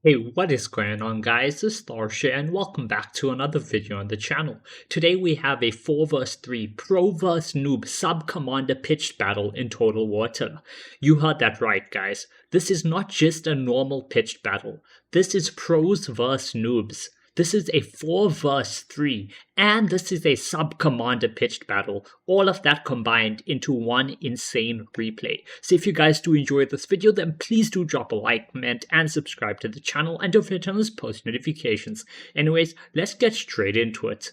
Hey, what is going on guys? This is Tharshey and welcome back to another video on the channel. Today we have a 4 vs 3 Pro vs Noob Sub-Commander pitched battle in Total War Attila. You heard that right guys. This is not just a normal pitched battle. This is Pros vs Noobs. This is a 4 vs 3, and this is a sub-commander pitched battle, all of that combined into one insane replay. So if you guys do enjoy this video, then please do drop a like, comment, and subscribe to the channel, and don't forget to turn on those post notifications. Anyways, let's get straight into it.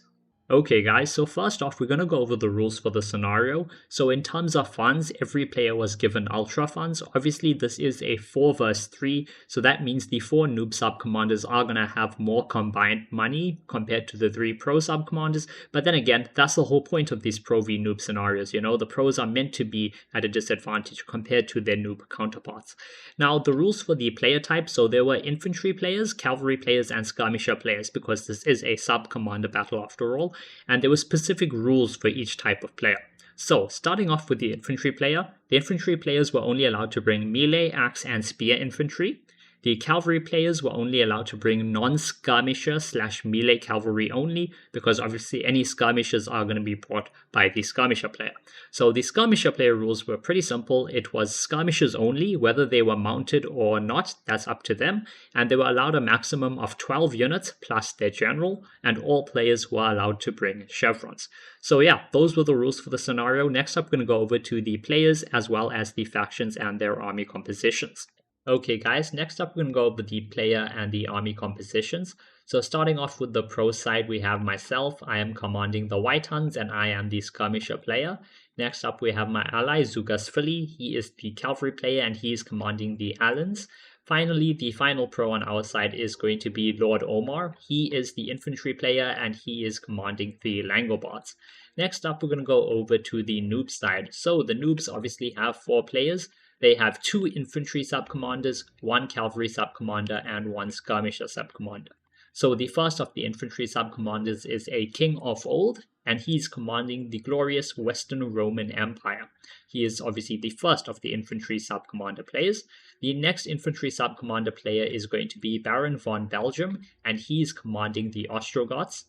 Okay guys, so first off we're going to go over the rules for the scenario. So in terms of funds, every player was given ultra funds. Obviously this is a 4 vs 3, so that means the 4 noob sub-commanders are going to have more combined money compared to the 3 pro sub-commanders. But then again, that's the whole point of these pro v noob scenarios, you know, the pros are meant to be at a disadvantage compared to their noob counterparts. Now the rules for the player type, so there were infantry players, cavalry players, and skirmisher players, because this is a sub-commander battle after all. And there were specific rules for each type of player. So, starting off with the infantry player, the infantry players were only allowed to bring melee, axe, and spear infantry. The cavalry players were only allowed to bring non-skirmisher / melee cavalry only, because obviously any skirmishers are going to be brought by the skirmisher player. So the skirmisher player rules were pretty simple. It was skirmishers only, whether they were mounted or not, that's up to them. And they were allowed a maximum of 12 units plus their general, and all players were allowed to bring chevrons. So yeah, those were the rules for the scenario. Next up, we're going to go over to the players as well as the factions and their army compositions. Okay guys, next up we're going to go over the player and the army compositions. So starting off with the pro side, we have myself. I am commanding the White Huns and I am the skirmisher player. Next up we have my ally Zugas Philly. He is the cavalry player and he is commanding the Allans. Finally, the final pro on our side is going to be Lord Omar. He is the infantry player and he is commanding the Langobards. Next up we're going to go over to the noob side. So the noobs obviously have 4 players. They have 2 infantry sub-commanders, 1 cavalry sub-commander, and 1 skirmisher sub-commander. So the first of the infantry sub-commanders is a king of old, and he's commanding the glorious Western Roman Empire. He is obviously the first of the infantry sub-commander players. The next infantry sub-commander player is going to be Baron von Belgium, and he's commanding the Ostrogoths.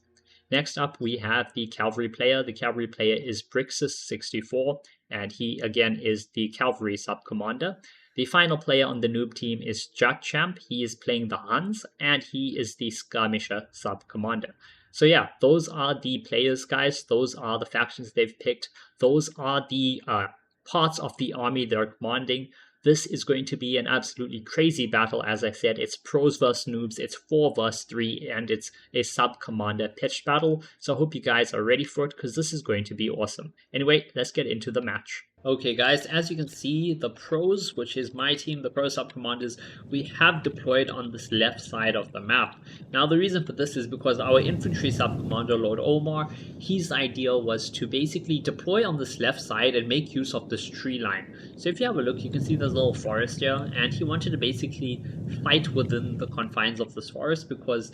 Next up, we have the cavalry player. The cavalry player is Brixus64, and he again is the cavalry sub-commander. The final player on the noob team is Jatchamp. He is playing the Huns, and he is the skirmisher sub-commander. So yeah, those are the players, guys. Those are the factions they've picked. Those are the parts of the army they're commanding. This is going to be an absolutely crazy battle. As I said, it's pros versus noobs, it's 4 versus 3, and it's a sub-commander pitched battle. So I hope you guys are ready for it, because this is going to be awesome. Anyway, let's get into the match. Okay guys, as you can see, the pros, which is my team, the pro sub-commanders, we have deployed on this left side of the map. Now the reason for this is because our infantry sub-commander, Lord Omar, his idea was to basically deploy on this left side and make use of this tree line. So if you have a look, you can see there's a little forest here, and he wanted to basically fight within the confines of this forest because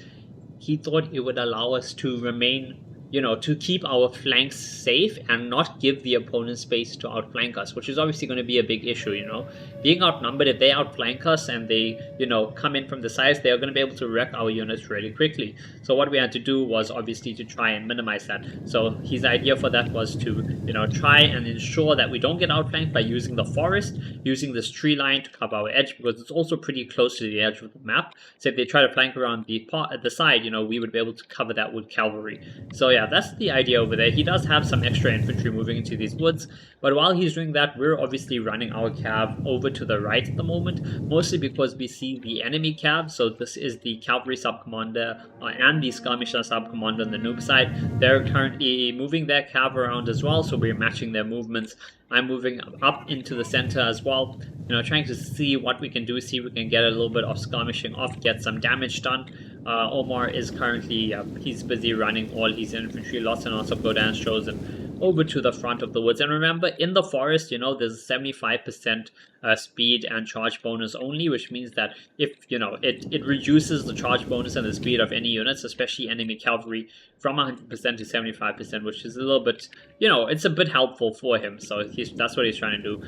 he thought it would allow us to remain, you know, to keep our flanks safe and not give the opponent space to outflank us, which is obviously going to be a big issue, you know. Being outnumbered, if they outflank us and they, you know, come in from the sides, they're going to be able to wreck our units really quickly. So what we had to do was obviously to try and minimize that. So his idea for that was to, you know, try and ensure that we don't get outflanked by using the forest, using this tree line to cover our edge, because it's also pretty close to the edge of the map. So if they try to flank around the part at the side, you know, we would be able to cover that with cavalry. So yeah, that's the idea over there. He does have some extra infantry moving into these woods, but while he's doing that, we're obviously running our cav over to the right at the moment, mostly because we see the enemy cav. So this is the cavalry sub-commander and the skirmisher sub-commander on the noob side. They're currently moving their cav around as well, so we're matching their movements. I'm moving up into the center as well, you know, trying to see what we can do, see if we can get a little bit of skirmishing off, get some damage done. Omar is currently, he's busy running all his infantry, lots and lots of good dance shows and over to the front of the woods. And remember, in the forest, you know, there's 75% speed and charge bonus only, which means that if, you know, it reduces the charge bonus and the speed of any units, especially enemy cavalry, from 100% to 75%, which is a little bit, you know, it's a bit helpful for him. So that's what he's trying to do.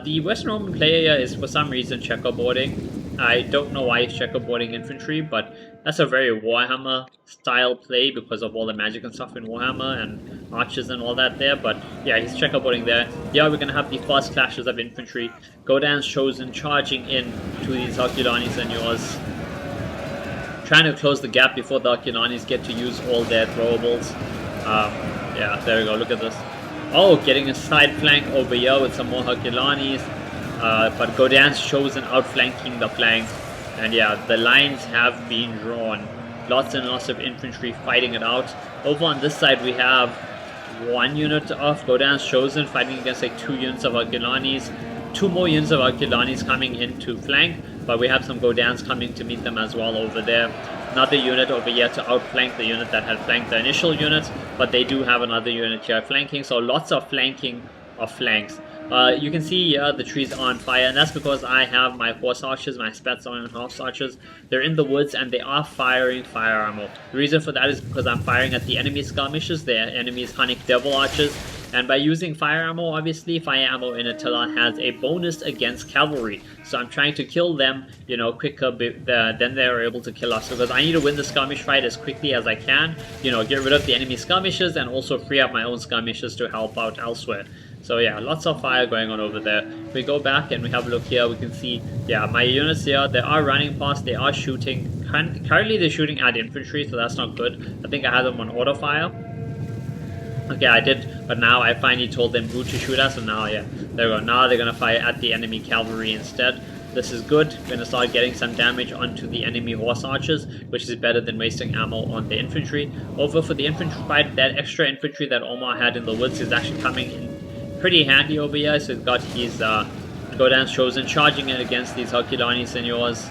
The Western Roman player is for some reason checkerboarding. I don't know why he's checkerboarding infantry, but that's a very Warhammer style play because of all the magic and stuff in Warhammer and archers and all that there. But yeah, he's checkerboarding there. Yeah, we're gonna have the first clashes of infantry. Godan's chosen charging in to these Herculanes and yours, trying to close the gap before the Herculanes get to use all their throwables. Yeah, there we go. Look at this. Oh, getting a side flank over here with some more Herculanes. But Godan's chosen outflanking the flank. And yeah, the lines have been drawn. Lots and lots of infantry fighting it out. Over on this side, we have one unit of Godan's chosen fighting against like 2 units of Herculanes. 2 more units of Herculanes coming in to flank, but we have some Godans coming to meet them as well over there. Another unit over here to outflank the unit that had flanked the initial unit, but they do have another unit here flanking, so lots of flanking of flanks. You can see the trees are on fire, and that's because I have my horse archers, my Spätzle and horse archers. They're in the woods and they are firing fire ammo. The reason for that is because I'm firing at the enemy skirmishers, the enemy's Hunnic devil archers. And by using fire ammo, obviously, fire ammo in Attila has a bonus against cavalry. So I'm trying to kill them, you know, quicker than they're able to kill us. Because I need to win the skirmish fight as quickly as I can. You know, get rid of the enemy skirmishers and also free up my own skirmishers to help out elsewhere. So yeah, lots of fire going on over there. If we go back and we have a look here, we can see, yeah, my units here, they are running past, they are shooting. Currently they're shooting at infantry, so that's not good. I think I had them on auto fire. Okay, I did, but now I finally told them who to shoot at, so now, yeah, there we go. Now they're gonna fire at the enemy cavalry instead. This is good. We're gonna start getting some damage onto the enemy horse archers, which is better than wasting ammo on the infantry. Over for the infantry fight, that extra infantry that Omar had in the woods is actually coming in pretty handy over here. So he's got his Godan's chosen charging it against these Herculanes senors.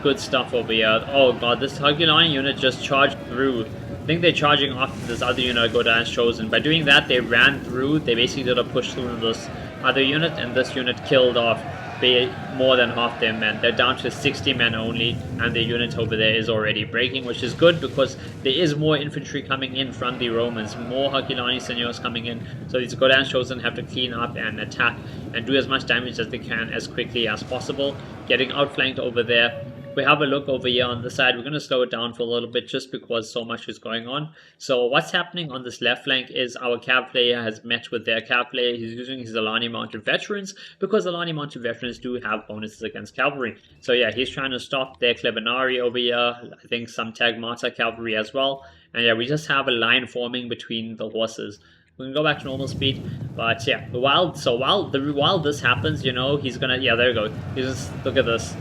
Good stuff over here. Oh god, this Herculane unit just charged through. I think they're charging after this other unit Godan's chosen. By doing that, they ran through. They basically did a push through this other unit, and this unit killed off more than half their men. They're down to 60 men only, and the unit over there is already breaking, which is good because there is more infantry coming in from the Romans, more Herculane senors coming in. So these Godan's chosen have to clean up and attack and do as much damage as they can as quickly as possible. Getting outflanked over there. We have a look over here on the side. We're going to slow it down for a little bit just because so much is going on. So what's happening on this left flank is our cav player has met with their cav player. He's using his Alani mounted veterans because Alani mounted veterans do have bonuses against cavalry. So yeah, he's trying to stop their Klebenari over here. I think some Tagmata cavalry as well. And yeah, we just have a line forming between the horses. We can go back to normal speed, but yeah, while this happens, you know, he's gonna, yeah, there we go. You just look at this.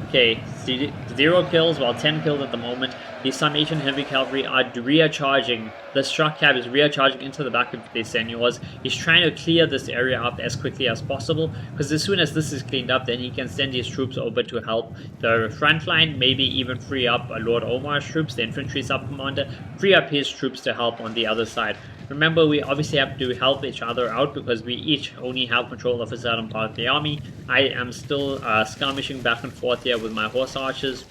Okay, 0 kills, while 10 kills at the moment. The Sarmatian heavy cavalry are recharging. The struck cab is recharging into the back of the senors. He's trying to clear this area up as quickly as possible, because as soon as this is cleaned up, then he can send his troops over to help the front line, maybe even free up Lord Omar's troops, the infantry sub-commander, free up his troops to help on the other side. Remember, we obviously have to help each other out because we each only have control of a certain part of the army. I am still skirmishing back and forth here with my horse archers,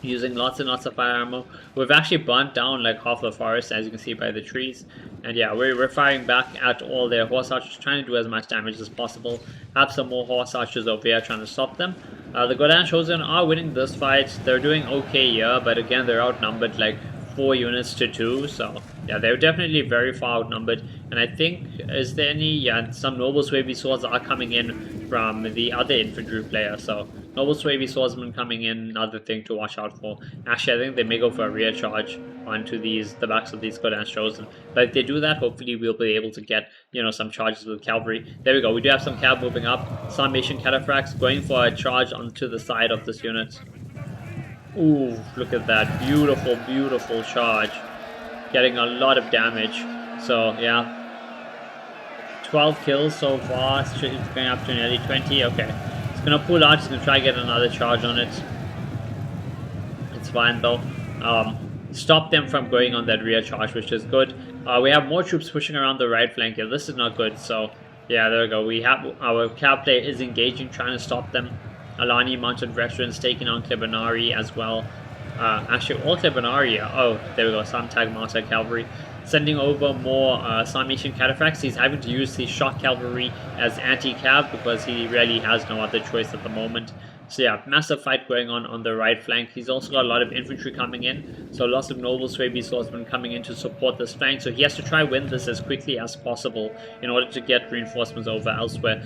using lots and lots of fire ammo. We've actually burnt down like half the forest, as you can see by the trees. And yeah, we're firing back at all their horse archers, trying to do as much damage as possible. Have some more horse archers over here trying to stop them. The Godan Chosen are winning this fight. They're doing okay here, but again, they're outnumbered like 4 units to 2, so yeah, they're definitely very far outnumbered. And I think, is there any, yeah, some Noble Swavy Swords are coming in from the other infantry player, so Noble Swavy Swordsman coming in, another thing to watch out for. Actually, I think they may go for a rear charge onto the backs of these Godan's Chosen. But if they do that, hopefully we'll be able to get, you know, some charges with cavalry. There we go, we do have some cav moving up. Sarmatian cataphracts going for a charge onto the side of this unit. Ooh, look at that. Beautiful, beautiful charge. Getting a lot of damage. So, yeah. 12 kills so far. It's going up to nearly 20. Okay. It's going to pull out. He's going to try to get another charge on it. It's fine, though. Stop them from going on that rear charge, which is good. We have more troops pushing around the right flank here. This is not good. So yeah, there we go. We have our cav player is engaging, trying to stop them. Alani mounted veterans taking on Klebanari as well. Actually, all Klebanari. Oh, there we go. Samtag mounted cavalry. Sending over more Sarmatian cataphracts. He's having to use his shock cavalry as anti-cav because he really has no other choice at the moment. So yeah, massive fight going on the right flank. He's also got a lot of infantry coming in. So lots of noble Swaby swordsmen coming in to support this flank. So he has to try win this as quickly as possible in order to get reinforcements over elsewhere.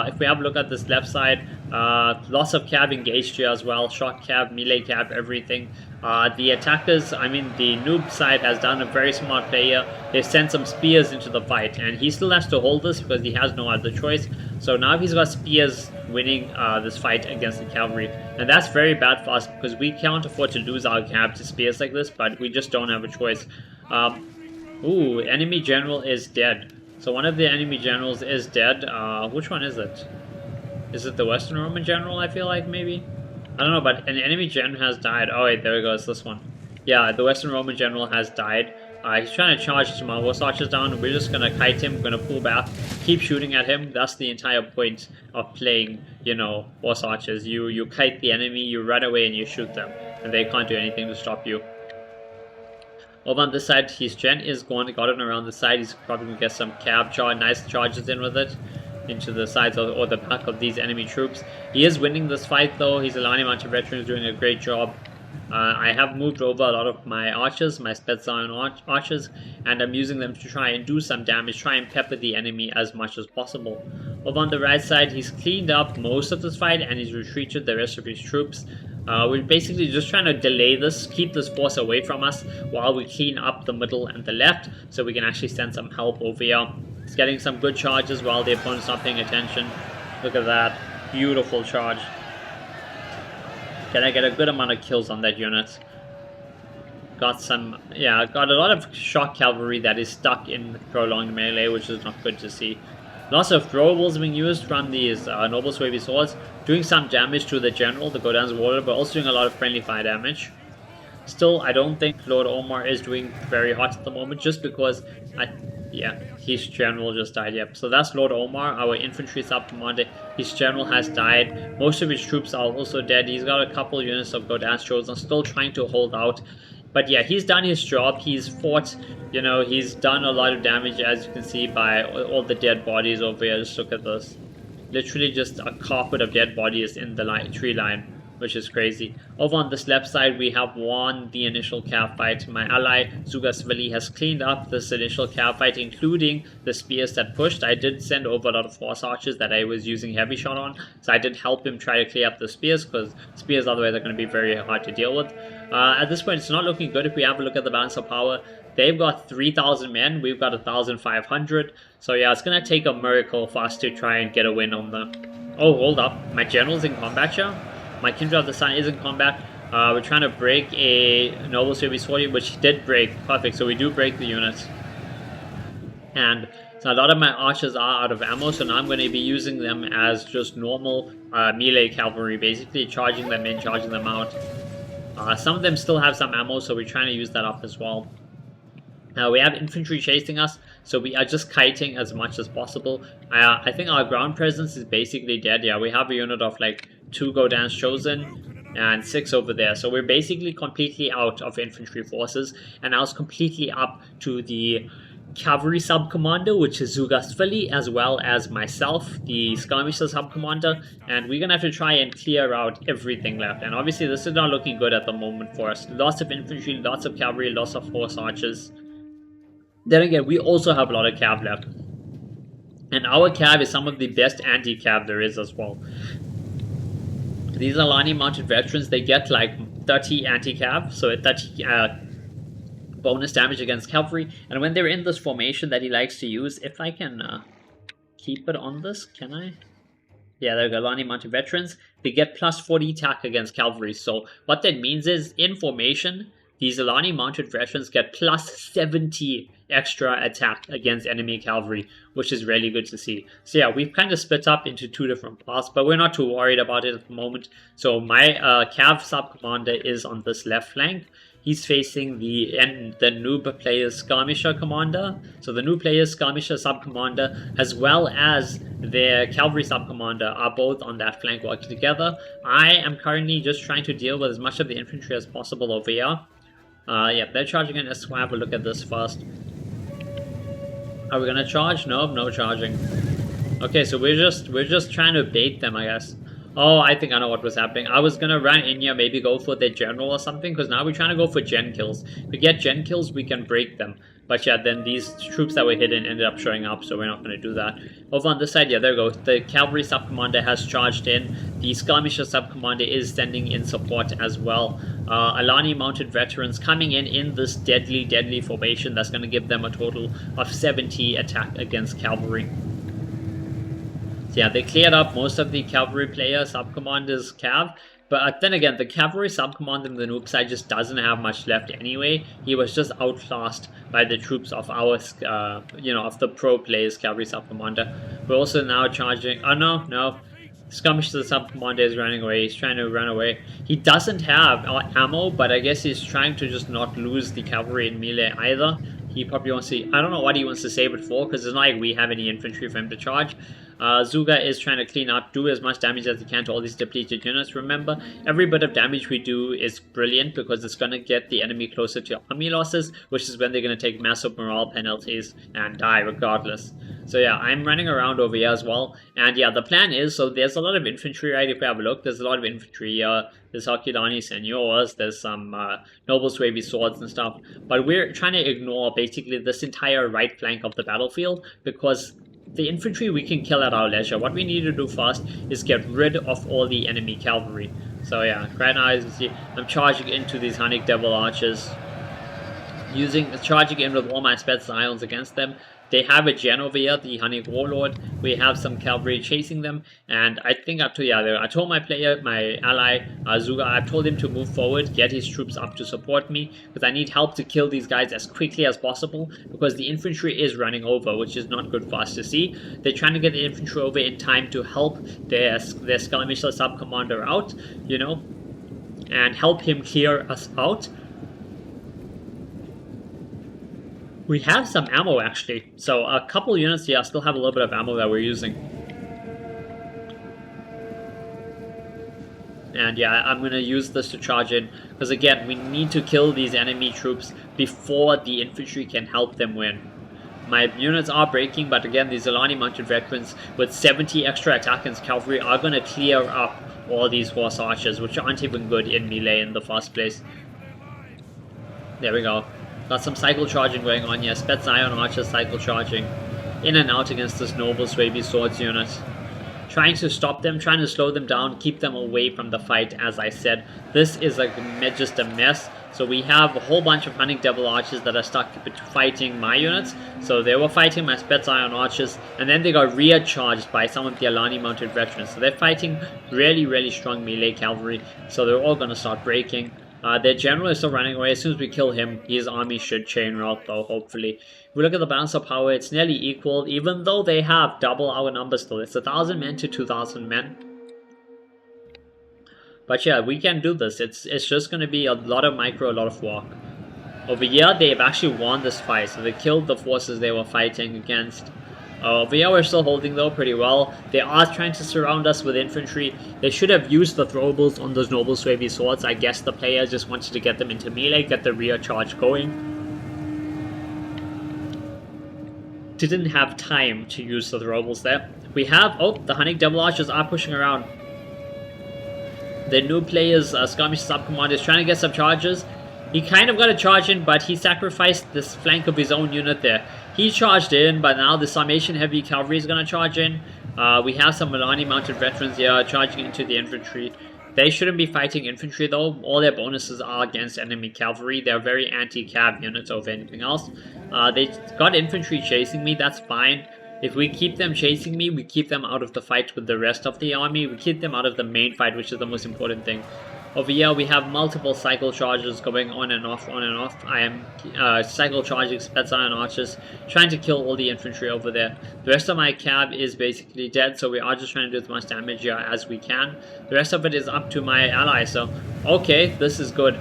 If we have a look at this left side, lots of cav engaged here as well. Shock cav, melee cav, everything. The attackers, I mean the noob side has done a very smart play here. They sent some spears into the fight and he still has to hold this because he has no other choice. So now he's got spears winning this fight against the cavalry, and that's very bad for us because we can't afford to lose our cav to spears like this, but we just don't have a choice. Ooh, enemy general is dead. So one of the enemy generals is dead. Which one is it? Is it the Western Roman general? I feel like maybe. I don't know, but an enemy general has died. Oh wait, there we go. It's this one. Yeah, the Western Roman general has died. He's trying to charge some horse archers down. We're just going to kite him. We're going to pull back. Keep shooting at him. That's the entire point of playing, you know, horse archers. You kite the enemy, you run away and you shoot them. And they can't do anything to stop you. Over on this side, his gen is gotten around the side. He's probably going to get some nice charges in with it. Into the sides or the back of these enemy troops. He is winning this fight though. He's Alani mounted veterans doing a great job. I have moved over a lot of my archers, my Spetsnaz archers, and I'm using them to try and do some damage, try and pepper the enemy as much as possible. Over on the right side, he's cleaned up most of this fight and he's retreated the rest of his troops. We're basically just trying to delay this, keep this force away from us while we clean up the middle and the left so we can actually send some help over here. He's getting some good charges while the opponent's not paying attention. Look at that. Beautiful charge. Can I get a good amount of kills on that unit? Got some, yeah, got a lot of shock cavalry that is stuck in prolonged melee, which is not good to see. Lots of throwables being used from these noble Swaby swords, doing some damage to the general, the Godan's warrior, but also doing a lot of friendly fire damage. Still, I don't think Lord Omar is doing very hot at the moment, just because yeah, his general just died. Yep, so that's Lord Omar, our infantry sub-commander. His general has died. Most of his troops are also dead. He's got a couple units of Godan's chosen, still trying to hold out. But yeah, he's done his job. He's fought, you know, he's done a lot of damage, as you can see by all the dead bodies over here. Just look at this. Literally just a carpet of dead bodies in the tree line, which is crazy. Over on this left side, we have won the initial cav fight. My ally, Zugasvili, has cleaned up this initial cav fight, including the spears that pushed. I did send over a lot of horse archers that I was using heavy shot on, so I did help him try to clear up the spears, because spears otherwise are going to be very hard to deal with. At this point, it's not looking good. If we have a look at the balance of power, they've got 3,000 men, we've got 1,500. So yeah, it's going to take a miracle for us to try and get a win on them. Oh, hold up. My general's in combat here. My Kindred of the Sun is in combat. We're trying to break a Noble Swaby Sword, which did break. Perfect, so we do break the unit. And so a lot of my archers are out of ammo, so now I'm going to be using them as just normal melee cavalry, basically charging them in, charging them out. Some of them still have some ammo, so we're trying to use that up as well. We have infantry chasing us, so we are just kiting as much as possible. I think our ground presence is basically dead. Yeah, we have a unit of like 2 Godan's chosen and 6 over there. So we're basically completely out of infantry forces, and now it's completely up to the cavalry sub-commander, which is Zugasvili, as well as myself, the skirmisher sub-commander, and we're gonna have to try and clear out everything left. And obviously this is not looking good at the moment for us. Lots of infantry, lots of cavalry, lots of horse archers. Then again, we also have a lot of cav left, and our cav is some of the best anti-cav there is as well. These Alani mounted veterans, they get like 30 anti-cav, so 30 bonus damage against cavalry. And when they're in this formation that he likes to use, if I can keep it on this, can I? Yeah, there we go, Alani mounted veterans. They get plus 40 attack against cavalry. So what that means is, in formation, these Alani mounted veterans get plus 70 extra attack against enemy cavalry, which is really good to see. So yeah, we've kind of split up into 2 different paths, but we're not too worried about it at the moment. So my cav sub-commander is on this left flank, he's facing the Noob player's skirmisher commander. So the Noob player's skirmisher sub-commander as well as their cavalry sub-commander are both on that flank working together. I am currently just trying to deal with as much of the infantry as possible over here. Yeah, they're charging in. Let's have a look at this first. Are we gonna charge? Nope, no charging. Okay, so we're just trying to bait them, I guess. Oh, I think I know what was happening. I was gonna run in here, maybe go for their general or something, because now we're trying to go for gen kills. If we get gen kills, we can break them. But yeah, then these troops that were hidden ended up showing up, so we're not gonna do that. Over on this side, yeah, there we go. The cavalry sub-commander has charged in. The skirmisher sub-commander is sending in support as well. Alani mounted veterans coming in this deadly formation that's gonna give them a total of 70 attack against cavalry. So yeah, they cleared up most of the cavalry player sub-commander's cav, but then again, the cavalry sub-commander on the Noob side just doesn't have much left anyway. He was just outclassed by the troops of our, of the pro player's cavalry sub-commander. We're also now charging. Oh no. Skirmisher sub-commander is running away. He's trying to run away. He doesn't have ammo, but I guess he's trying to just not lose the cavalry in melee either. He probably wants to. I don't know what he wants to save it for, because it's not like we have any infantry for him to charge. Zuga is trying to clean up, do as much damage as he can to all these depleted units. Remember, every bit of damage we do is brilliant, because it's going to get the enemy closer to army losses, which is when they're going to take massive morale penalties and die regardless. So yeah, I'm running around over here as well. And yeah, the plan is, so there's a lot of infantry, right? If we have a look, there's a lot of infantry here. There's Hakilani Seniors, there's some Noble Wavy Swords and stuff. But we're trying to ignore basically this entire right flank of the battlefield, because the infantry we can kill at our leisure. What we need to do first is get rid of all the enemy cavalry. So yeah, right now as you see, I'm charging into these Hunnic Devil Archers. Charging in with all my Spets Ions against them. They have a gen over here, the Hunnic Warlord. We have some cavalry chasing them, and I think I told my ally Zuga, I told him to move forward, get his troops up to support me, because I need help to kill these guys as quickly as possible, because the infantry is running over, which is not good for us to see. They're trying to get the infantry over in time to help their skirmisher sub-commander out, and help him clear us out. We have some ammo actually, so a couple units here still have a little bit of ammo that we're using. And yeah, I'm going to use this to charge in, because again, we need to kill these enemy troops before the infantry can help them win. My units are breaking, but again, these Alani mounted veterans with 70 extra attack against cavalry are going to clear up all these horse archers, which aren't even good in melee in the first place. There we go. Got some cycle charging going on here. Spets Ion Archers cycle charging in and out against this Noble Wavy Swords unit. Trying to stop them, trying to slow them down, keep them away from the fight, as I said. This is just a mess. So we have a whole bunch of Hunnic Devil Archers that are stuck fighting my units. So they were fighting my Spets Ion Archers, and then they got recharged by some of the Alani mounted veterans. So they're fighting really strong melee cavalry. So they're all going to start breaking. Their general is still running away. As soon as we kill him, his army should chain route though, hopefully. If we look at the balance of power, it's nearly equal, even though they have double our numbers still. It's 1,000 men to 2,000 men. But yeah, we can do this. It's just going to be a lot of micro, a lot of walk. Over here, they've actually won this fight, so they killed the forces they were fighting against. Over here, we're still holding though pretty well. They are trying to surround us with infantry. They should have used the throwables on those Noble Wavy Swords. I guess the player just wanted to get them into melee, get the rear charge going. Didn't have time to use the throwables there. We have, the Hunnic Devil Archers are pushing around. The new player's skirmish sub-commander is trying to get some charges. He kind of got a charge in, but he sacrificed this flank of his own unit there. He charged in, but now the Summation Heavy Cavalry is going to charge in. We have some Alani mounted veterans here charging into the infantry. They shouldn't be fighting infantry though. All their bonuses are against enemy cavalry. They're very anti-cav units over anything else. They got infantry chasing me, that's fine. If we keep them chasing me, we keep them out of the fight with the rest of the army. We keep them out of the main fight, which is the most important thing. Over here, we have multiple cycle charges going on and off, on and off. I am cycle charging Spets Ion Archers, trying to kill all the infantry over there. The rest of my cav is basically dead, so we are just trying to do as much damage here as we can. The rest of it is up to my ally, so okay, this is good.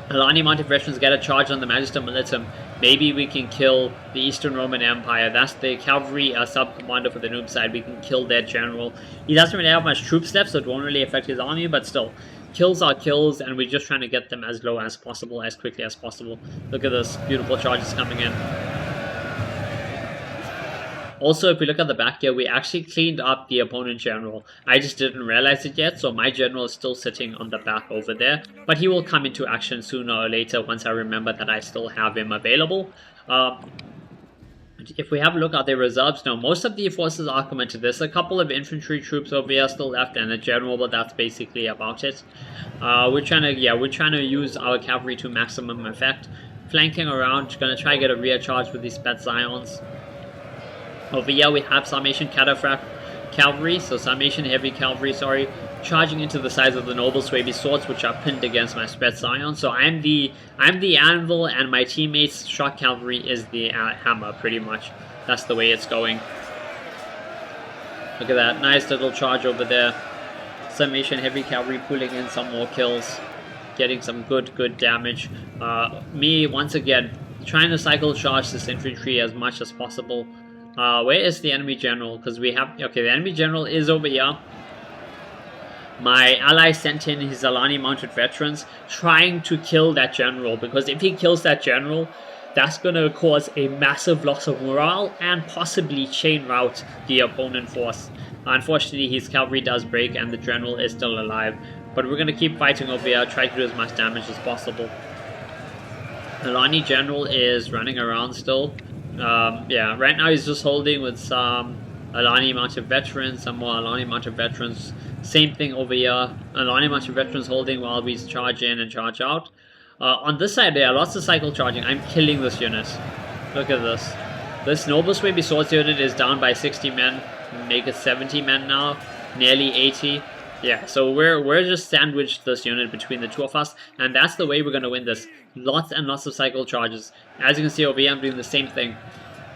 Alani Mounted Veterans get a charge on the Magister Militum. Maybe we can kill the Eastern Roman Empire. That's the cavalry sub-commander for the Noob side. We can kill their general. He doesn't really have much troop depth, so it won't really affect his army, but still. Kills are kills, and we're just trying to get them as low as possible, as quickly as possible. Look at this. Beautiful charges coming in. Also, if we look at the back here, we actually cleaned up the opponent general. I just didn't realize it yet, so my general is still sitting on the back over there. But he will come into action sooner or later once I remember that I still have him available. If we have a look at their reserves now, most of the forces are committed. There's a couple of infantry troops over here still left and a general, but that's basically about it. We're trying to use our cavalry to maximum effect. Flanking around, gonna try to get a rear charge with these Spets Zions. Over here we have Sarmatian cavalry, so Sarmatian heavy cavalry, sorry, charging into the sides of the noble Swaby swords, which are pinned against my Spets Zion. So I'm the anvil, and my teammates' shock cavalry is the hammer, pretty much. That's the way it's going. Look at that, nice little charge over there. Sarmatian heavy cavalry pulling in some more kills, getting some good damage. Me once again trying to cycle charge this infantry as much as possible. Where is the enemy general? Because we have... Okay, the enemy general is over here. My ally sent in his Alani Mounted Veterans trying to kill that general. Because if he kills that general, that's going to cause a massive loss of morale and possibly chain rout the opponent force. Unfortunately, his cavalry does break and the general is still alive. But we're going to keep fighting over here, try to do as much damage as possible. Alani general is running around still. Yeah, right now he's just holding with some Alani Mounted Veterans, some more Alani Mounted Veterans. Same thing over here. Alani Mounted Veterans holding while we charge in and charge out. On this side there, lots of cycle charging. I'm killing this unit. Look at this. This Noble Swaby Swords unit is down by 60 men. Make it 70 men now. Nearly 80. Yeah, so we're just sandwiched this unit between the two of us, and that's the way we're going to win this. Lots and lots of cycle charges. As you can see over here, I'm doing the same thing.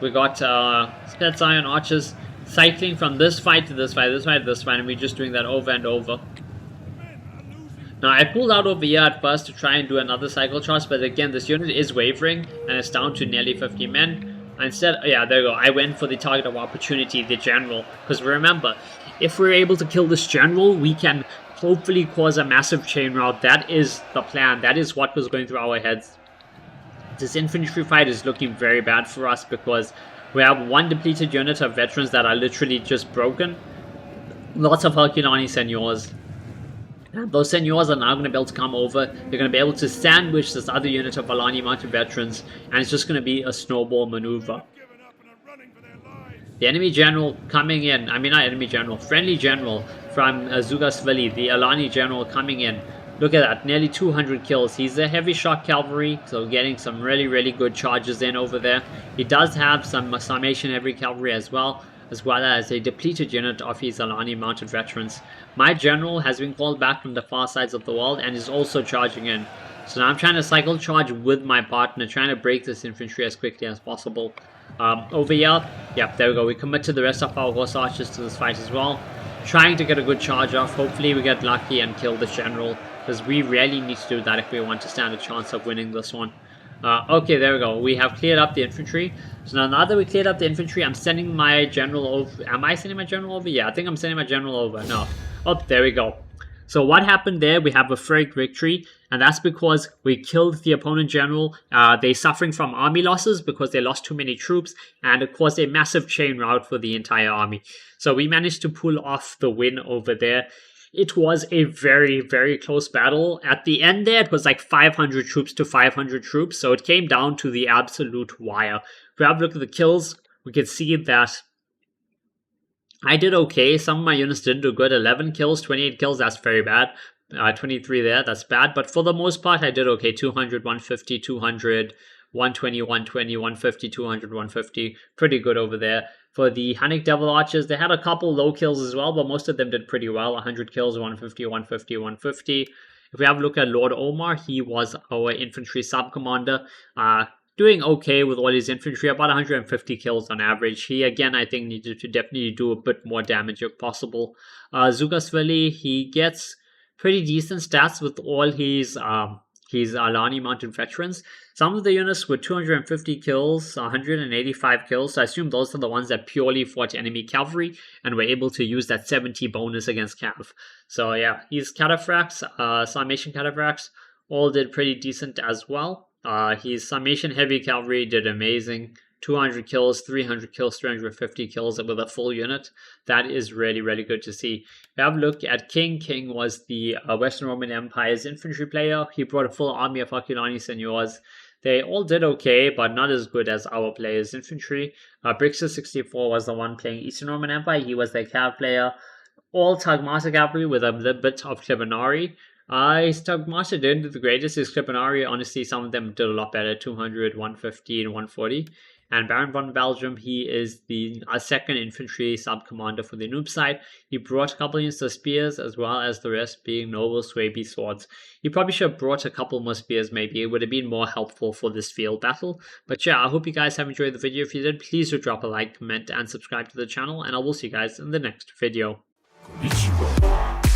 We got Spets Zion archers cycling from this fight to this fight, this fight to this fight, and we're just doing that over and over. Now, I pulled out over here at first to try and do another cycle charge, but again, this unit is wavering, and it's down to nearly 50 men. Instead, yeah, there you go. I went for the target of opportunity, the general. Because remember, if we're able to kill this general, we can hopefully cause a massive chain rout. That is the plan. That is what was going through our heads. This infantry fight is looking very bad for us because we have one depleted unit of veterans that are literally just broken. Lots of Herculani Seigneurs. And those Seigneurs are now going to be able to come over. They're going to be able to sandwich this other unit of Alani Mounted Veterans. And it's just going to be a snowball maneuver. The enemy general coming in. I mean, not enemy general. Friendly general from Zugasvili. The Alani general coming in. Look at that. Nearly 200 kills. He's a heavy shock cavalry. So getting some really good charges in over there. He does have some Sarmatian heavy cavalry as well as a depleted unit of his Alani Mounted Veterans. My general has been called back from the far sides of the world and is also charging in. So now I'm trying to cycle charge with my partner, trying to break this infantry as quickly as possible. Over here, yep, there we go. We commit to the rest of our horse archers to this fight as well. Trying to get a good charge off. Hopefully we get lucky and kill this general, because we really need to do that if we want to stand a chance of winning this one. Okay, there we go. We have cleared up the infantry. So now that we cleared up the infantry, I'm sending my general over. Am I sending my general over? Yeah, I think I'm sending my general over. No. Oh, there we go. So what happened there? We have a Freyk victory, and that's because we killed the opponent general. They're suffering from army losses because they lost too many troops, and it caused a massive chain rout for the entire army. So we managed to pull off the win over there. It was a very close battle. At the end there, it was like 500 troops to 500 troops. So it came down to the absolute wire. If we have a look at the kills, we can see that I did okay. Some of my units didn't do good. 11 kills, 28 kills, that's very bad. 23 there, that's bad. But for the most part, I did okay. 200, 150, 200, 120, 120, 150, 200, 150. Pretty good over there. For the Hunnic Devil Archers, they had a couple low kills as well, but most of them did pretty well. 100 kills, 150, 150, 150. If we have a look at Lord Omar, he was our infantry sub-commander. Doing okay with all his infantry, about 150 kills on average. He, again, I think needed to definitely do a bit more damage if possible. Zugasvili, he gets pretty decent stats with all his He's Alani Mounted Veterans. Some of the units with 250 kills, 185 kills. So I assume those are the ones that purely fought enemy cavalry and were able to use that 70 bonus against cav. So yeah, he's Cataphracts, Sarmatian Cataphracts, all did pretty decent as well. His Sarmatian Heavy Cavalry did amazing. 200 kills, 300 kills, 350 kills with a full unit. That is really, really good to see. We have a look at King. King was the Western Roman Empire's infantry player. He brought a full army of Herculani Seigneurs. They all did okay, but not as good as our player's infantry. Brixus64 was the one playing Eastern Roman Empire. He was their cav player. All Tagmata cavalry with a little bit of Clibonari. His Tagmata didn't do the greatest. His Clibonari, honestly, some of them did a lot better. 200, 150, and 140. And Baron von Belgium, he is the second infantry sub-commander for the Noob side. He brought a couple units of spears, as well as the rest being noble Swaby swords. He probably should have brought a couple more spears, maybe. It would have been more helpful for this field battle. But yeah, I hope you guys have enjoyed the video. If you did, please do drop a like, comment, and subscribe to the channel. And I will see you guys in the next video. konnichiwa